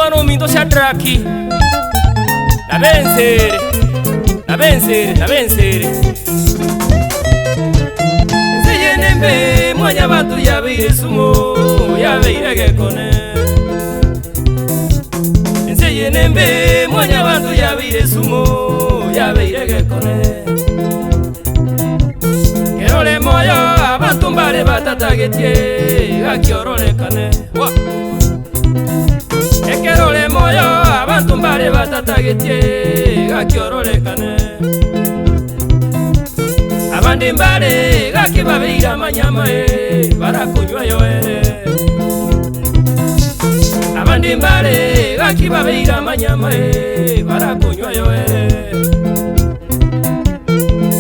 mwana minto Shadraki nabensere Nzeyenembe mwanya batu yabeire sumo yabeire gekone Nzeyenembe mwanya batu yabeire sumo yabeire gekone Kerole moyo abantu mbale batatagetie gakiorolekane Ekerole moyo abantu mbale batatagetie gakiorolekane Abandi mbale gakibabeira manyama barakunywa yoere Abandi mbale gakibabeira manyama barakunywa yoere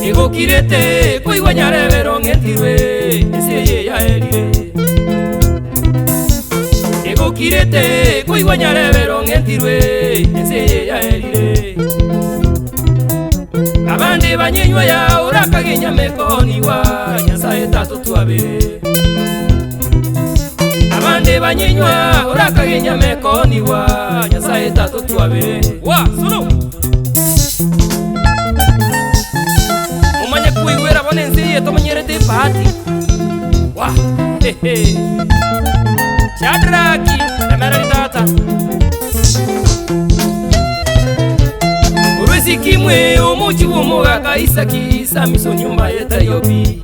Igukirete kuigwanyare berongetirwe eseye yaerire Igukirete kuigwanyare berongetirwe eseye yaerire Abandi banyinywa ya urakaginya mekoniwa Nyasaye tatu twabire Abandi banyinywa urakaginya mekoniwa Nyasaye tatu twabire Wa solo Umanye kuigwera bonenzi tomanyerete party Wa hehe Shadraki Emerald tata Kimwe omuchi womoga kaisaki samiso nyumba yeta yobi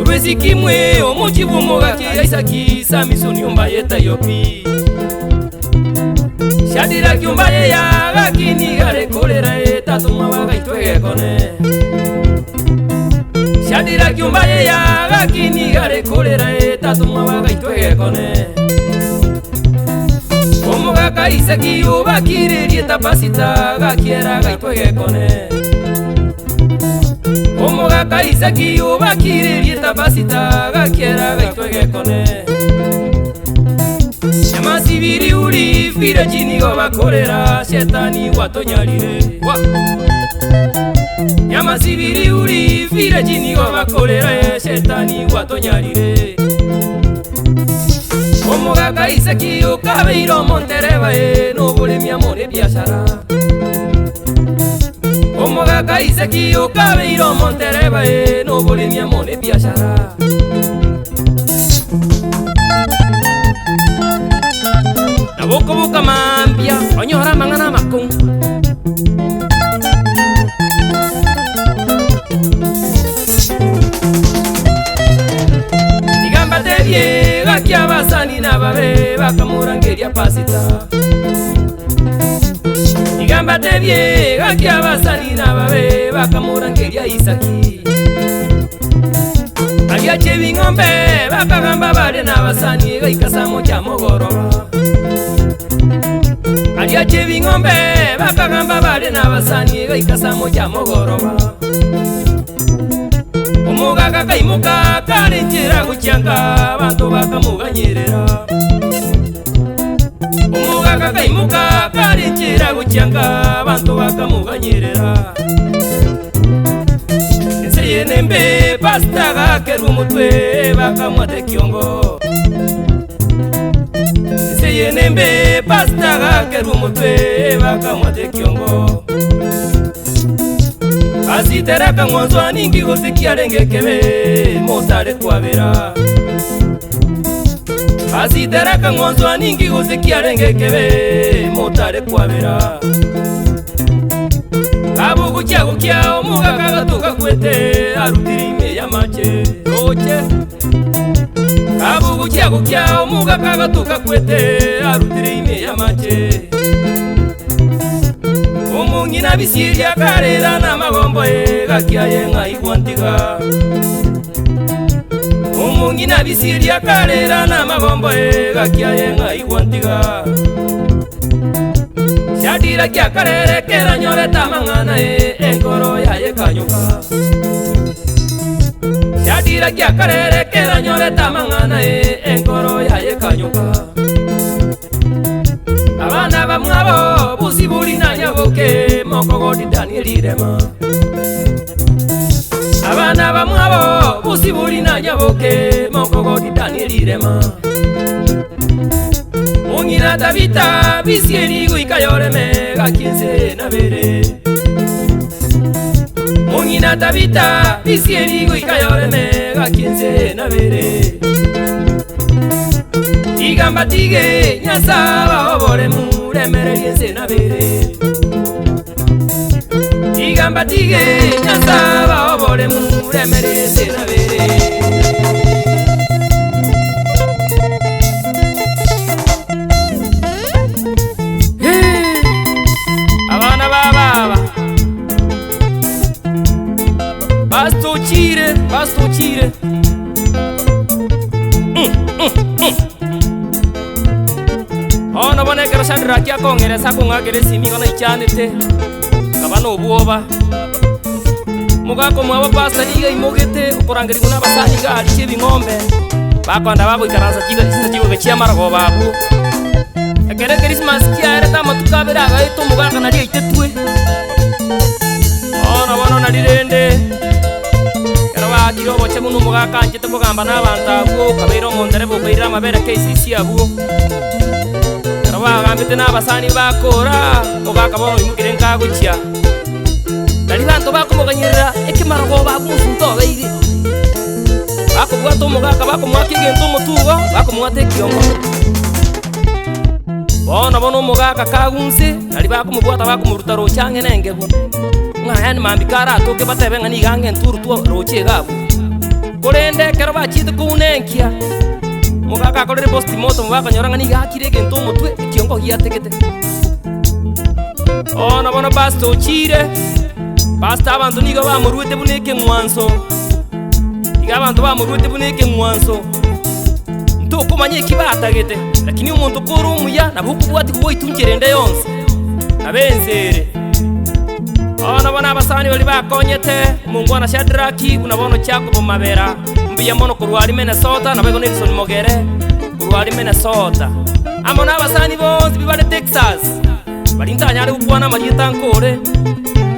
Urwezi kimwe omuchi womoga kaisaki samiso nyumba yeta yobi Shadira kyumba ya gakini gare kolera etatuma waga itwegekone Shadira kyumba ya gakini gare kolera etatuma waga itwegekone Omoga kaisaki obakiririe tapasita gakiera gaitwegekone Omoga kaisaki obakiririe tapasita gakiera gaitwegekone Yamasibiri uri fire chini gobakorera shetani watonyarire Yamasibiri uri fire chini gobakorera shetani watonyarire Omoga kaisaki ukabeiro montereba nobule miamore biashara Omoga kaisaki ukabeiro montereba nobule miamore biashara Naboko buka mambia onyora mangana makung Digamba tebie Gakia basani na babe bakamurangeria pasita Igamba tebie gakia basani na babe bakamurangeria Isaki Agia chebi ngombe bakagamba bale na basani gaikasamo cha mogoroba Agia chebi ngombe bakagamba bale na basani gaikasamo cha mogoroba Omoga kakaimuka karinjira gucyanga bantu bakamuganyerera Omoga kakaimuka karinjira gucyanga bantu bakamuganyerera Nzeyenembe pasta gakeru mutwe bakamwate kiongo Nzeyenembe pasta gakeru mutwe bakamwate kiongo Asiteraka ngozwa ningi gusikia rengekebe motare kwabera Asiteraka ngozwa ningi gusikia rengekebe motare kwabera Kabugu kya omuga kagatuka kwete arutirime ya mache oche Kabugu kya omuga kagatuka kwete arutirime ya mache Omungina bisiria karera na magombo gakia yenga igwantiga Omungina bisiria karera na magombo gakia yenga igwantiga Shadira kya karere kera nyore tamangana enkoro ya yekanyuka Shadira kya karere kera nyore tamangana enkoro ya yekanyuka Abana bamwabo busibuli na nyaboke mokogodi Danieli rema Abana bamwabo busibuli na nyaboke mokogodi Danieli rema Mungina tabita bisieri guikayoreme gakinse na bere. Mungina tabita bisieri guikayoreme gakinse na bere. Igamba tige nyasaba obore muremere yense na bere. Igamba tige nyasaba obore muremere yense na bere. Basto chire Ona bone kera shandra kya kongere sa kunga kere simi kona ichanete kabano buoba muga ko mwa pasta niga imogete ukorangeri kuna basani ga aliche bingombe bakwanda babo ikaraza kiga chigo gechia marago babu akere Christmas kya era tamatuka bera ga ito muga kana ri itetwe ona bono na dirende Kiro boche munu muga kanje te kugamba n'abantu abo kabeiro mondere bo beira mabere KCC abo Karwa gambite n'abasani bakora muga kabono imugire nkagukia Dali bantu bakumuganyira ekimarago babusunto beire Bakubwa to muga kabakumwakige ntumo tugo bakumwate kiyongo Bono muga kakagunse dali bakumubwata bakumuruta rochange nengebu Ngayani mambikara toke batebe ngani gange nturu tuwa roche gabu Korende keraba chite kunenkia Mugaka korere posti moto mwaka nyoranga ni gakire gento mutwe kiongo hiatekete Ona bono basto chire Basta abantu niga bamuruete buneke mwanso Iga abantu bamuruete buneke mwanso Ntoko manye kibatagete lakini umuntu kuru umuya nabukubwati kubo itungerende yonse Nabenzere Ona bona abasani bali bakonyete Mungu na Shadraki unabono chako bomabera mbiya mono kurwari Minnesota nabego Nelson Mogere kurwari Minnesota amona abasani bonzi bibale Texas bali ntanyare kubwana magita nkore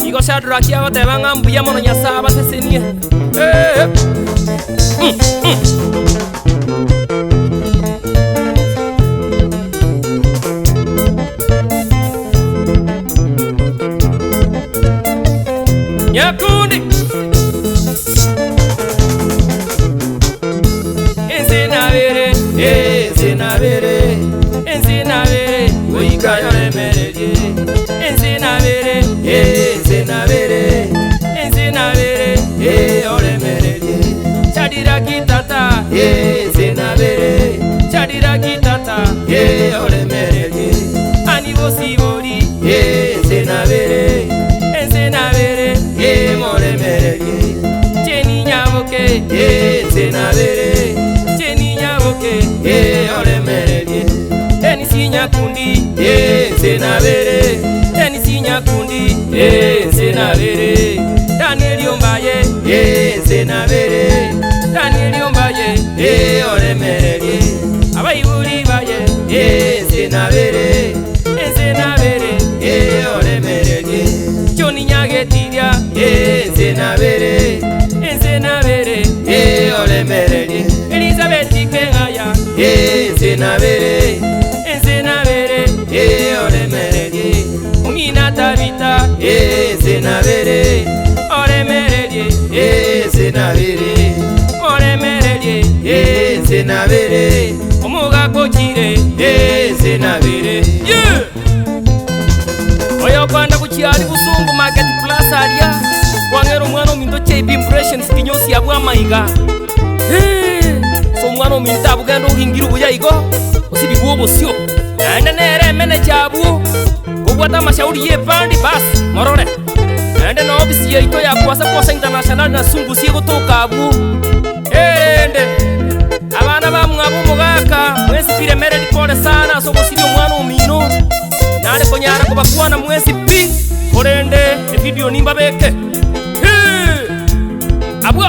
igo Shadraki abatebanga mbiya mono nyasaba sesenie Nyakundi Enzinabere Enzinabere Uika yore mereje Enzinabere Enzinabere Yore mereje Chadira kitata Enzinabere Chadira kitata Yore mereje Anibosi bori Enzinabere More merege Cheni nyaboke Senabere Cheni nyaboke Ore merege Enisi nyakundi Senabere Enisi nyakundi Senabere Daniel Yombaye Senabere Daniel Yombaye Ore merege Abayuri baye Senabere Senabere Ore merege Choni nyagetiria Enzinabere Ole merege Elizabeth Kengaya Enzinabere Ole merege Mungina Tabita Enzinabere Ole merege Enzinabere Ole merege Enzinabere Omuga kochire Enzinabere Oyo kwanda kuchiari busungu market plus aria Kwangero mwana mindo JB impressions kinyosi ya bwa maiga So mwana minta bugendo hingiru buya igo Osibibuo bosio Enda nere mene chabu Kubwata mashauri ye pandi bas Morore Enda na ofisi ya ito ya kuwasa international na sungu siego toka abu Ende Abana ba mwabu mugaka Mwesi pire mere dikode sana So bosirio mwana umino Nale konyara kubakuwa na mwesi pi Korende video nimba beke Abu